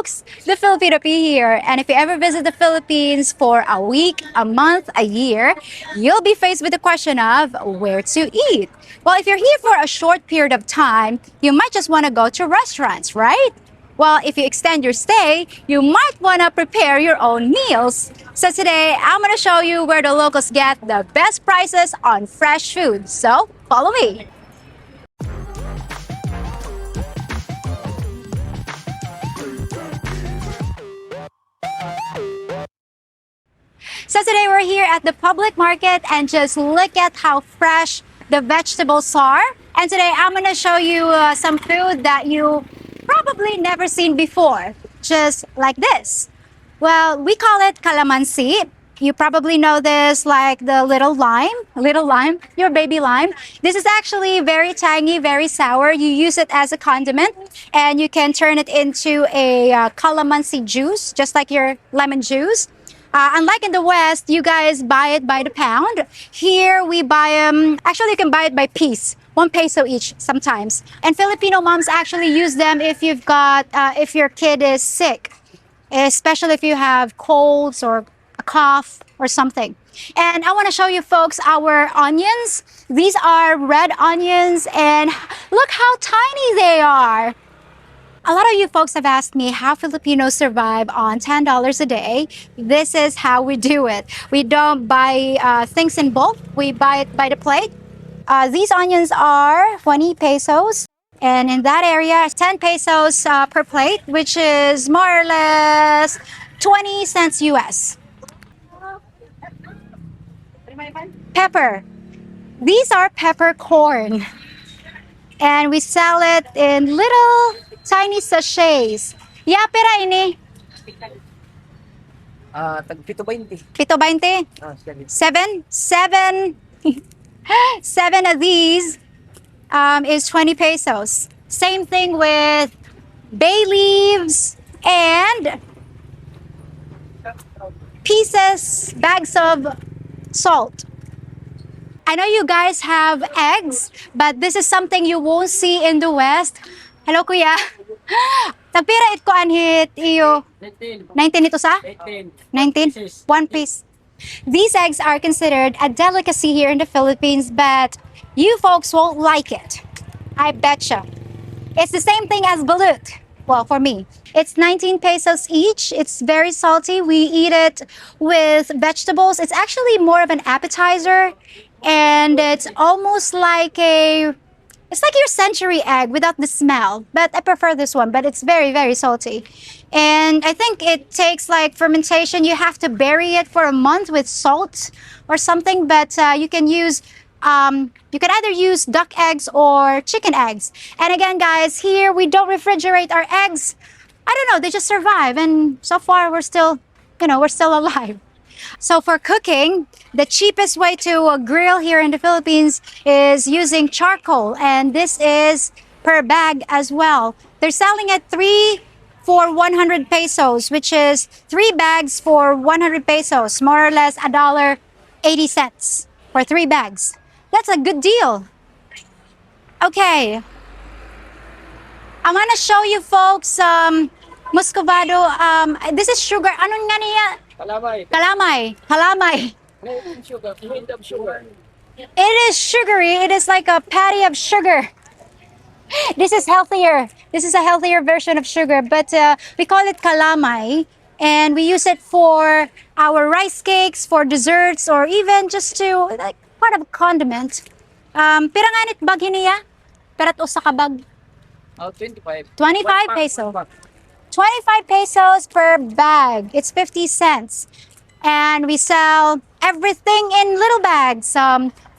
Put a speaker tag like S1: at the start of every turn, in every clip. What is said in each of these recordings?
S1: folks, the Filipino P here. And if you ever visit the Philippines for a week, a month, a year, you'll be faced with the question of where to eat. Well, if you're here for a short period of time, you might just want to go to restaurants, right? Well, if you extend your stay, you might want to prepare your own meals. So today, I'm going to show you where the locals get the best prices on fresh food. So follow me. So today we're here at the public market and just look at how fresh the vegetables are. And today I'm going to show you some food that you probably never seen before, just like this. Well, we call it Calamansi. You probably know this like the little lime, your baby lime. This is actually very tangy, very sour. You use it as a condiment and you can turn it into a calamansi juice, just like your lemon juice. Unlike in the West, you guys buy it by the pound. Here we buy actually you can buy it by piece, 1 peso each sometimes. And Filipino moms actually use them if you've got, if your kid is sick, especially if you have colds or a cough or something. And I want to show you folks our onions. These are red onions and look how tiny they are. A lot of you folks have asked me how Filipinos survive on $10 a day. This is how we do it. We don't buy things in bulk. We buy it by the plate. These onions are 20 pesos. And in that area, 10 pesos per plate, which is more or less 20 cents US. Pepper. These are peppercorn. And we sell it in little tiny sachets. Yeah, pera ini.
S2: Tag 7.20.
S1: 7.20? Seven. Seven of these is 20 pesos. Same thing with bay leaves and pieces, bags of salt. I know you guys have eggs, but this is something you won't see in the West. Hello, kuya. Tagpira it ko anhit iyo. 19 ito sa? 19? 1 piece. These eggs are considered a delicacy here in the Philippines, but you folks won't like it. I betcha. It's the same thing as balut. Well, for me. It's 19 pesos each. It's very salty. We eat it with vegetables. It's actually more of an appetizer. And it's almost like it's like your century egg without the smell. But I prefer this one, but it's very, very salty. And I think it takes like fermentation. You have to bury it for a month with salt or something. But you can use, you can either use duck eggs or chicken eggs. And again, guys, here we don't refrigerate our eggs. I don't know, they just survive. And so far we're still, we're still alive. So for cooking, the cheapest way to grill here in the Philippines is using charcoal. And this is per bag as well. They're selling at 3 for 100 pesos, which is 3 bags for 100 pesos, more or less $1.80 for 3 bags. That's a good deal. Okay. I'm gonna show you folks muscovado. This is sugar. Anong nga niya? Kalamay.
S2: Sugar. Sugar.
S1: It is sugary. It is like a patty of sugar. This is healthier. This is a healthier version of sugar, but we call it kalamay, and we use it for our rice cakes, for desserts, or even just to like part of a condiment. Piranganit bag niya? Perat usa ka bag?
S2: 25.
S1: 25 peso. 25 pesos per bag. It's 50 cents. And we sell everything in little bags.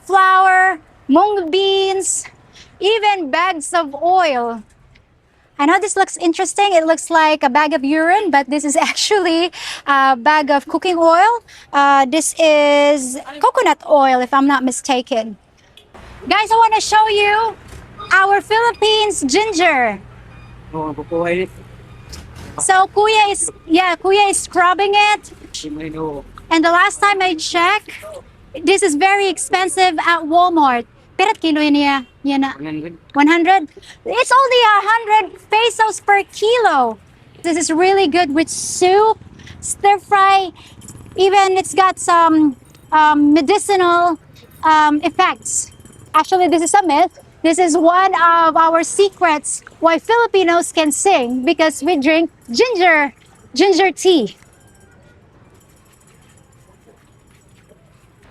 S1: Flour, mung beans, even bags of oil. I know this looks interesting. It looks like a bag of urine, but this is actually a bag of cooking oil. This is coconut oil, if I'm not mistaken. Guys, I want to show you our Philippines ginger. So Kuya is scrubbing it. And the last time I checked, this is very expensive at Walmart. Perat kilo niya? Yan na. 100. It's only 100 pesos per kilo. This is really good with soup, stir fry. Even it's got some medicinal effects. Actually, this is a myth. This is one of our secrets why Filipinos can sing because we drink ginger tea.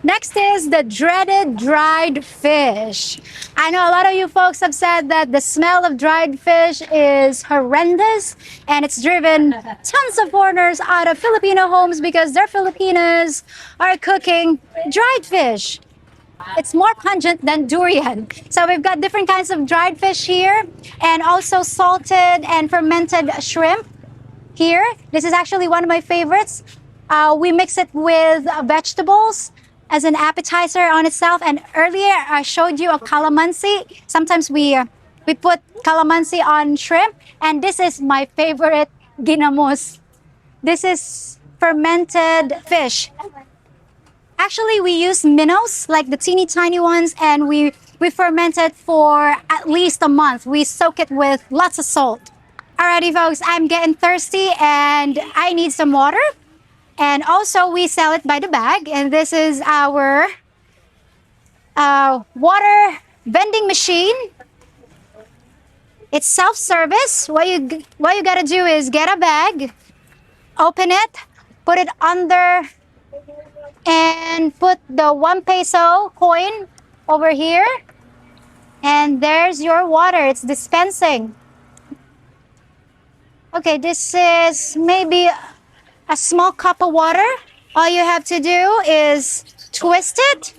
S1: Next is the dreaded dried fish. I know a lot of you folks have said that the smell of dried fish is horrendous and it's driven tons of foreigners out of Filipino homes because their Filipinos are cooking dried fish. It's more pungent than durian. So we've got different kinds of dried fish here and also salted and fermented shrimp here. This is actually one of my favorites. We mix it with vegetables as an appetizer on itself. And earlier I showed you a calamansi. Sometimes we put calamansi on shrimp. And this is my favorite, ginamos. This is fermented fish. Actually, we use minnows, like the teeny tiny ones, and we ferment it for at least a month. We soak it with lots of salt. Alrighty folks, I'm getting thirsty and I need some water. And also we sell it by the bag. And this is our water vending machine. It's self-service. What you gotta do is get a bag, open it, put it under, and put the 1 peso coin over here. And there's your water. It's dispensing. Okay, this is maybe a small cup of water. All you have to do is twist it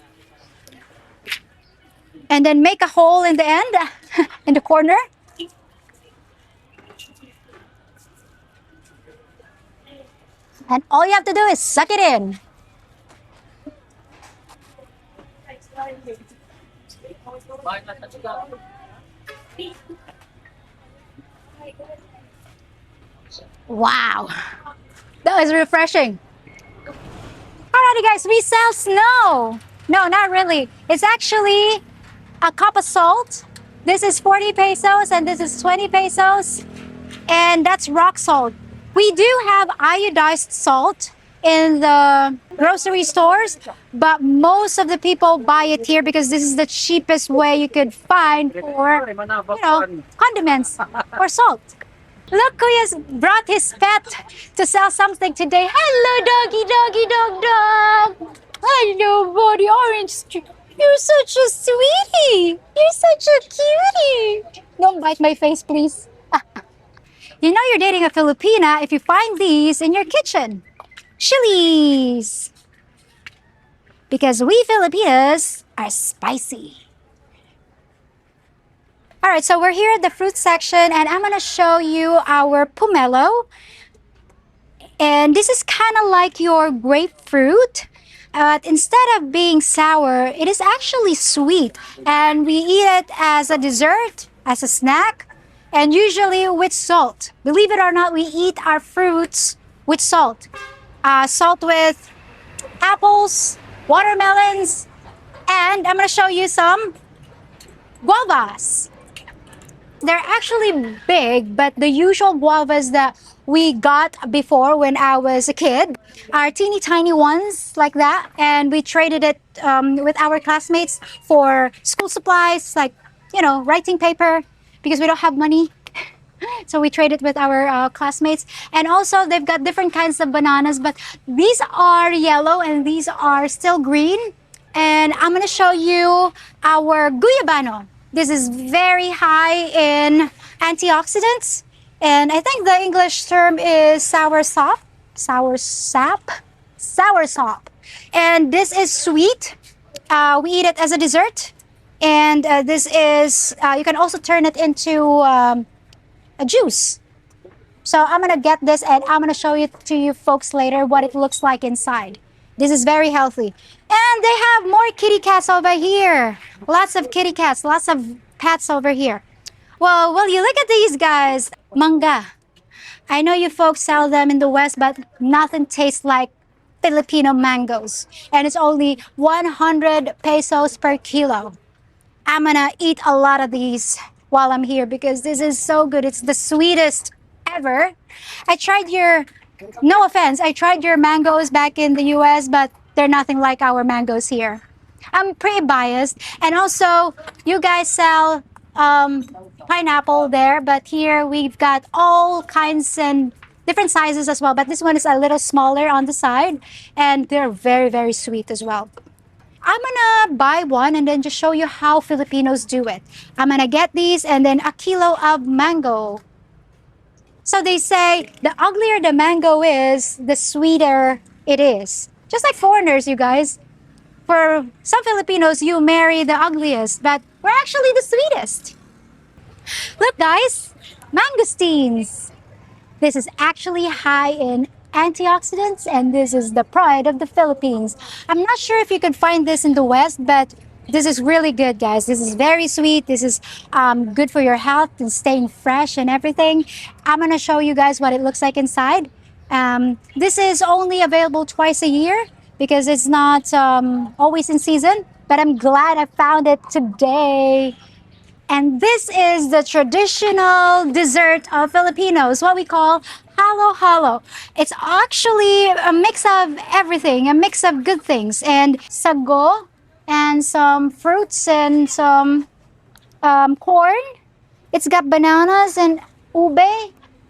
S1: and then make a hole in the end, in the corner. And all you have to do is suck it in. Wow, that was refreshing. Alrighty guys, we sell snow. No, not really. It's actually a cup of salt. This is 40 pesos and this is 20 pesos. And that's rock salt. We do have iodized salt in the grocery stores, but most of the people buy it here because this is the cheapest way you could find for, condiments or salt. Look, Kuya's brought his pet to sell something today. Hello, doggy, doggy, dog, dog. Hello, buddy, orange. You're such a sweetie. You're such a cutie. Don't bite my face, please. You know you're dating a Filipina if you find these in your kitchen. Chilies. Because we Filipinos are spicy. All right, so we're here at the fruit section and I'm gonna show you our pomelo. And this is kind of like your grapefruit. Instead of being sour, it is actually sweet. And we eat it as a dessert, as a snack, and usually with salt. Believe it or not, we eat our fruits with salt. Salt with apples, watermelons, and I'm gonna show you some guavas. They're actually big, but the usual guavas that we got before when I was a kid are teeny tiny ones like that. And we traded it with our classmates for school supplies, like, writing paper, because we don't have money. So we trade it with our classmates. And also they've got different kinds of bananas, but these are yellow and these are still green. And I'm gonna show you our Guyabano. This is very high in antioxidants. And I think the English term is sour sop. And this is sweet. We eat it as a dessert. And this is, you can also turn it into a juice. So I'm gonna get this and I'm gonna show it to you folks later what it looks like inside. This is very healthy. And they have more kitty cats over here. Lots of kitty cats, lots of pets over here. Well, will you look at these guys? Manga. I know you folks sell them in the West, but nothing tastes like Filipino mangoes. And it's only 100 pesos per kilo. I'm gonna eat a lot of these while I'm here because this is so good. It's the sweetest ever. I tried your, no offense, I tried your mangoes back in the US, but they're nothing like our mangoes here. I'm pretty biased. And also, you guys sell pineapple there, but here we've got all kinds and different sizes as well. But this one is a little smaller on the side, and they're very, very sweet as well. I'm gonna buy one and then just show you how Filipinos do it. I'm gonna get these and then a kilo of mango. So they say the uglier the mango is, the sweeter it is. Just like foreigners, you guys. For some Filipinos, you marry the ugliest, but we're actually the sweetest. Look, guys, mangosteens. This is actually high in antioxidants, and this is the pride of the Philippines. I'm not sure if you can find this in the West, but this is really good, guys. This is very sweet. This is good for your health and staying fresh and everything. I'm gonna show you guys what it looks like inside. This is only available twice a year because it's not always in season, but I'm glad I found it today. And this is the traditional dessert of Filipinos, what we call halo-halo. It's actually a mix of everything, a mix of good things, and sago, and some fruits, and some corn. It's got bananas and ube.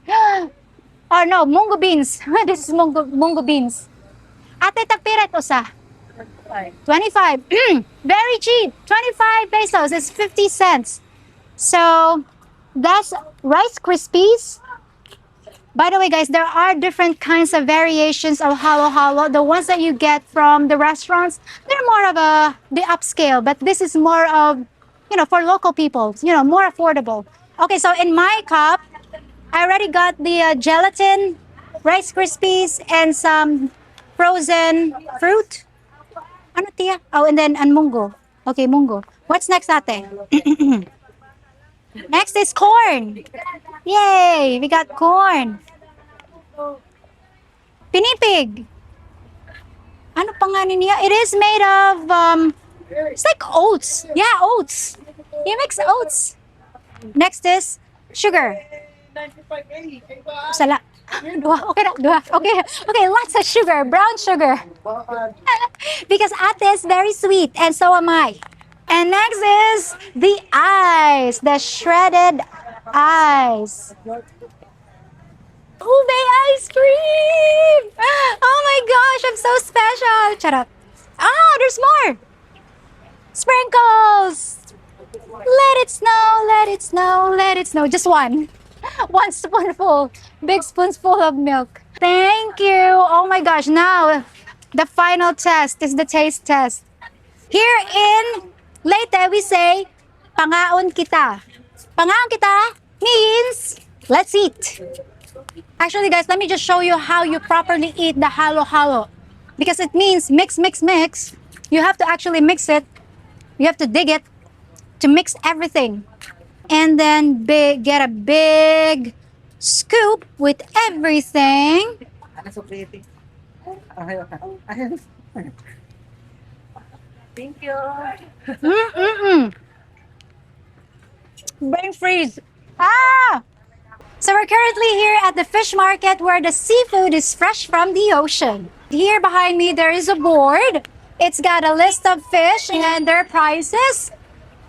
S1: Oh no, mungo beans. This is mungo beans. Ate, tagpira ito sa? 25. Very cheap. 25 pesos. It's 50 cents. So that's Rice Krispies. By the way, guys, there are different kinds of variations of halo-halo. The ones that you get from the restaurants, they're more of the upscale, but this is more of, for local people, more affordable. Okay, so in my cup, I already got the gelatin, Rice Krispies, and some frozen fruit. Ano, tia? Oh, and then mungo. Okay, mungo. What's next, ate? Next is corn. Yay! We got corn. Pinipig. Ano pa nga niya? It is made of, it's like oats. Yeah, oats. You mix oats. Next is sugar. Sala. Dua. Okay na, dua. Okay, lots of sugar. Brown sugar. Because ate is very sweet, and so am I. And next is the ice, the shredded ice. Ube ice cream! Oh my gosh, I'm so special! Shut up. Ah, there's more! Sprinkles! Let it snow, let it snow, let it snow. Just one. One spoonful. Big spoonful of milk. Thank you. Oh my gosh, now the final test is the taste test. Here in Leyte, we say, pangaon kita. Pangaon kita means, let's eat. Actually, guys, let me just show you how you properly eat the halo-halo. Because it means mix, mix, mix. You have to actually mix it. You have to dig it to mix everything. And then get a big scoop with everything.
S2: Thank you.
S1: Brain freeze. Ah! So we're currently here at the fish market where the seafood is fresh from the ocean. Here behind me there is a board. It's got a list of fish and their prices.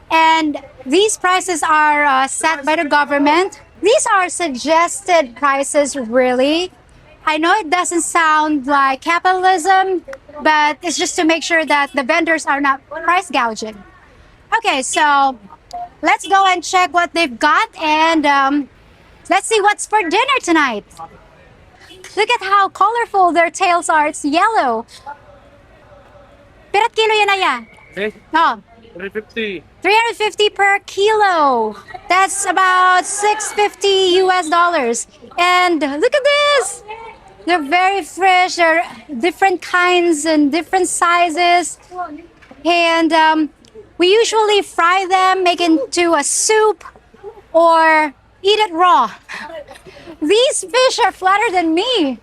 S1: And these prices are set by the government. These are suggested prices, really. I know it doesn't sound like capitalism, but it's just to make sure that the vendors are not price gouging. Okay, so let's go and check what they've got, and let's see what's for dinner tonight. Look at how colorful their tails are. It's yellow. Pirat kilo yan, Aya? No.
S2: 350.
S1: 350 per kilo. That's about $6.50 US. And look at this. They're very fresh. They're different kinds and different sizes. And we usually fry them, make into a soup, or eat it raw. These fish are flatter than me.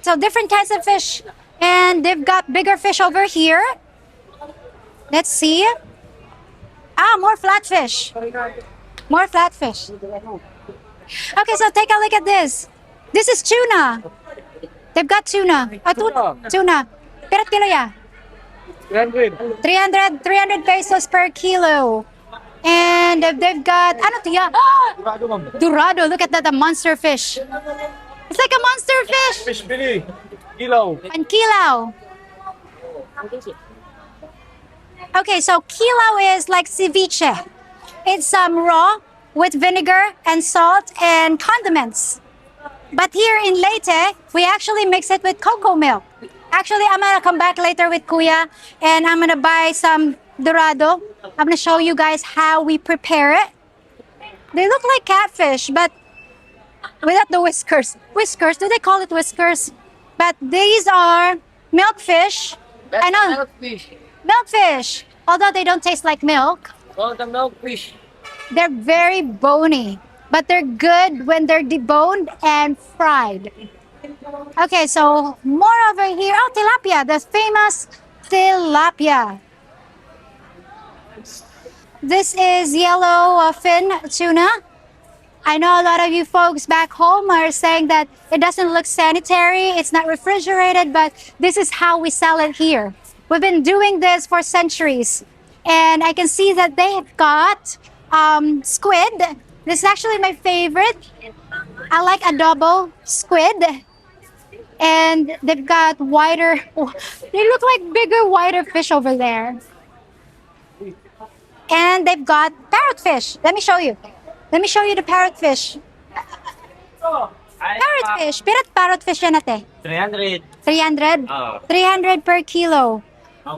S1: So different kinds of fish. And they've got bigger fish over here. Let's see. Ah, more flatfish. More flatfish. Okay, so take a look at this. This is tuna. They've got tuna. Tuna. Pirat kilo ya?
S2: 300.
S1: 300 pesos per kilo. And they've got, ano to ya?
S2: Dorado, ma'am.
S1: Dorado. Look at that, a monster fish. It's like a monster fish.
S2: Fish Billy. Kinilaw.
S1: And Kinilaw. Okay, so Kinilaw is like ceviche. It's raw with vinegar and salt and condiments. But here in Leyte, we actually mix it with cocoa milk. Actually, I'm gonna come back later with Kuya and I'm gonna buy some Dorado. I'm gonna show you guys how we prepare it. They look like catfish, but without the whiskers. Whiskers, do they call it whiskers? But these are milkfish. I know,
S2: Milkfish.
S1: milkfish. Although they don't taste like milk,
S2: Oh, the milkfish.
S1: they're very bony, but they're good when they're deboned and fried. Okay, so more over here. Oh, tilapia, the famous tilapia. This is yellow fin tuna. I know a lot of you folks back home are saying that it doesn't look sanitary, it's not refrigerated, but this is how we sell it here. We've been doing this for centuries. And I can see that they have got squid. This is actually my favorite. I like adobo squid. And they've got wider, they look like bigger, wider fish over there. And they've got parrotfish. Let me show you. Let me show you the parrotfish. Parrotfish. Pirat parrotfish yan ate?
S2: 300.
S1: 300?
S2: Oh.
S1: 300 per kilo.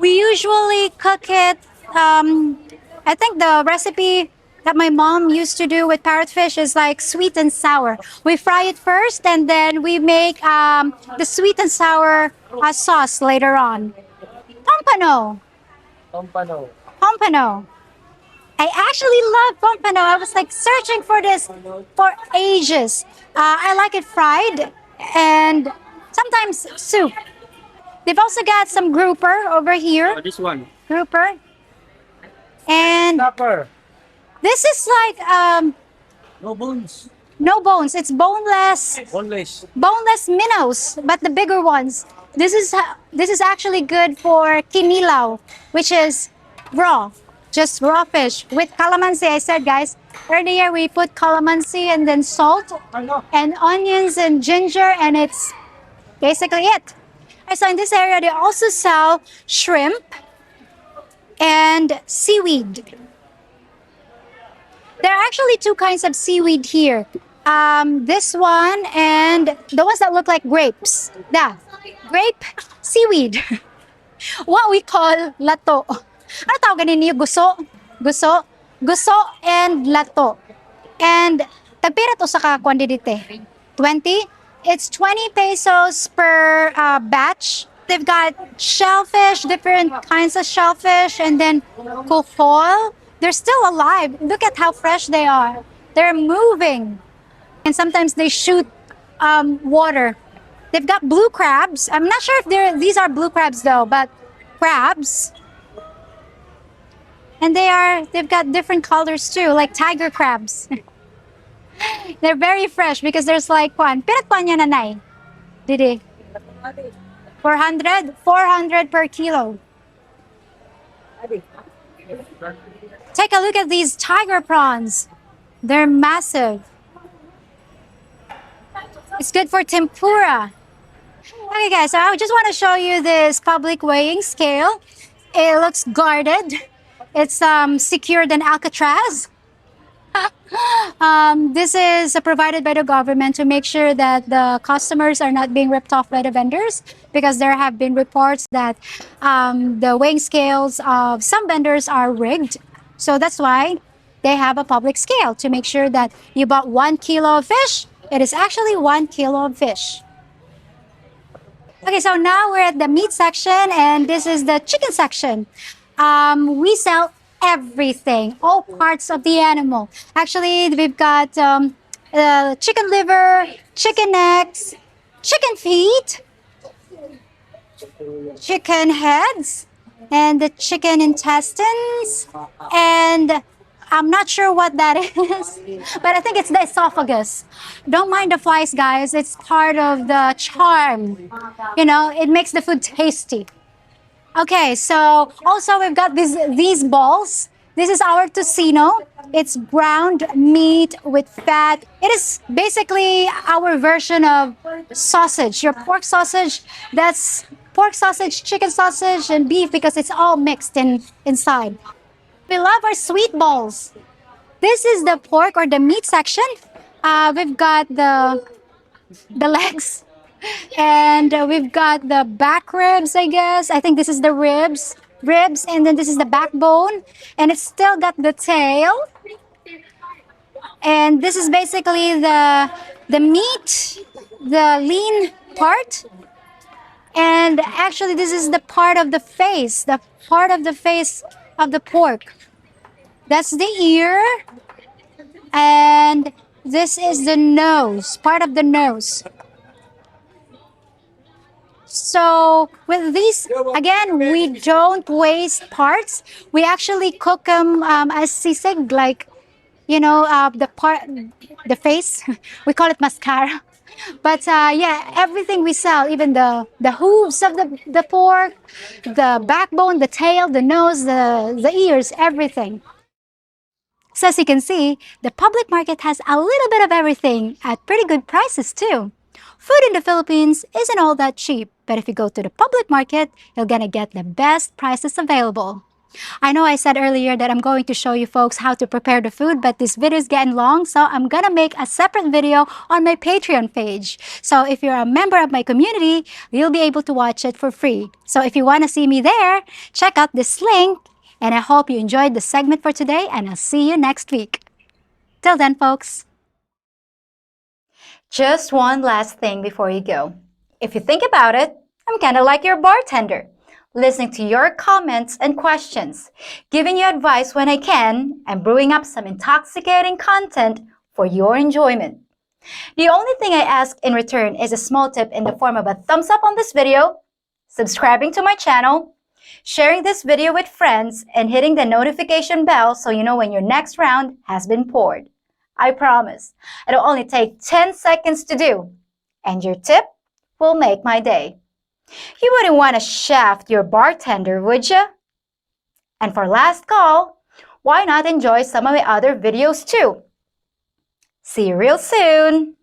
S1: We usually cook it, I think the recipe that my mom used to do with parrotfish is like sweet and sour. We fry it first and then we make the sweet and sour sauce later on. Pompano.
S2: Pompano.
S1: Pompano. I actually love pompano. I was like searching for this for ages. I like it fried and sometimes soup. They've also got some grouper over here.
S2: Oh, this one.
S1: Grouper. And
S2: Snapper.
S1: this is like
S2: No bones.
S1: no bones. It's boneless,
S2: Boneless.
S1: boneless minnows, but the bigger ones. This is actually good for kinilaw, which is raw, just raw fish with calamansi. I said, guys, earlier we put calamansi and then salt and onions and ginger, and it's basically it. And so in this area, they also sell shrimp and seaweed. There are actually two kinds of seaweed here. This one and the ones that look like grapes. Yeah, grape seaweed. What we call lato. Ano tawag ninyo? Guso? Guso? Guso and lato. And tagpirat usa ka quantity? 20? It's 20 pesos per batch. They've got shellfish, different kinds of shellfish, and then kuhol. They're still alive. Look at how fresh they are. They're moving. And sometimes they shoot water. They've got blue crabs. I'm not sure if these are blue crabs though, but crabs. And they've got different colors too, like tiger crabs. They're very fresh because there's like one. Pirat pa niya nanay? Didi? 400? 400 per kilo. Take a look at these tiger prawns. They're massive. It's good for tempura. Okay guys, so I just want to show you this public weighing scale. It looks guarded. It's secured in Alcatraz. This is provided by the government to make sure that the customers are not being ripped off by the vendors, because there have been reports that the weighing scales of some vendors are rigged. So that's why they have a public scale to make sure that you bought 1 kilo of fish, it is actually 1 kilo of fish. Okay, so now we're at the meat section and this is the chicken section. We sell everything, all parts of the animal. Actually, we've got chicken liver, chicken necks, chicken feet, chicken heads, and the chicken intestines, and I'm not sure what that is, but I think it's the esophagus. Don't mind the flies, guys. It's part of the charm. You know, it makes the food tasty. Okay, so also we've got these balls. This is our tocino. It's ground meat with fat. It is basically our version of sausage. Your pork sausage, that's pork sausage, chicken sausage, and beef because it's all mixed inside. We love our sweet balls. This is the pork or the meat section. We've got the legs, and we've got the back ribs, I guess. I think this is the ribs, and then this is the backbone, and it's still got the tail. And this is basically the meat, the lean part. And actually, this is the part of the face, of the pork. That's the ear, and this is the nose, part of the nose. So with these, again, we don't waste parts. We actually cook them as sisig, like, the face. We call it mascara. But yeah, everything we sell, even the hooves of the pork, the backbone, the tail, the nose, the ears, everything. So as you can see, the public market has a little bit of everything at pretty good prices too. Food in the Philippines isn't all that cheap, but if you go to the public market, you're gonna get the best prices available. I know I said earlier that I'm going to show you folks how to prepare the food, but this video is getting long, so I'm gonna make a separate video on my Patreon page. So if you're a member of my community, you'll be able to watch it for free. So if you wanna see me there, check out this link, and I hope you enjoyed the segment for today, and I'll see you next week. Till then, folks. Just one last thing before you go. If you think about it, I'm kind of like your bartender, listening to your comments and questions, giving you advice when I can, and brewing up some intoxicating content for your enjoyment. The only thing I ask in return is a small tip in the form of a thumbs up on this video, subscribing to my channel, sharing this video with friends, and hitting the notification bell so you know when your next round has been poured. I promise, it'll only take 10 seconds to do, and your tip will make my day. You wouldn't want to shaft your bartender, would you? And for last call, why not enjoy some of my other videos too? See you real soon!